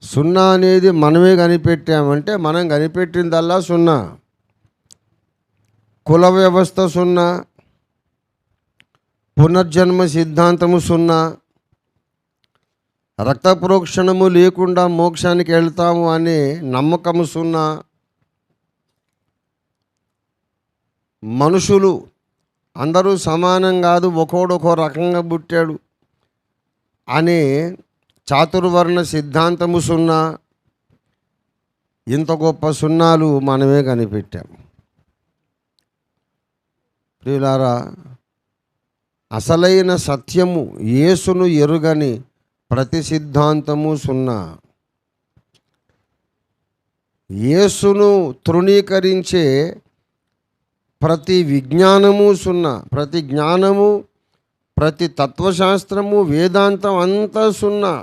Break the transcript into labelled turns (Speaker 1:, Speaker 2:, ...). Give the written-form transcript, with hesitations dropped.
Speaker 1: సున్నా అనేది మనమే కనిపెట్టామంటే మనం కనిపెట్టిందల్లా సున్నా. కుల వ్యవస్థ సున్నా, పునర్జన్మ సిద్ధాంతము సున్నా, రక్త ప్రోక్షణము లేకుండా మోక్షానికి వెళ్తాము అనే నమ్మకము సున్నా, మనుషులు అందరూ సమానం కాదు, ఒక్కోడొకో రకంగా పుట్టాడు అనే చాతుర్వర్ణ సిద్ధాంతము సున్నా. ఇంత గొప్ప సున్నాలు మనమే కనిపెట్టాము. ప్రియులారా, అసలైన సత్యము యేసును ఎరుగని ప్రతి సిద్ధాంతము సున్నా. యేసును తృణీకరించే ప్రతి విజ్ఞానము సున్నా. ప్రతి జ్ఞానము, ప్రతి తత్వశాస్త్రము, వేదాంతం అంతా సున్నా.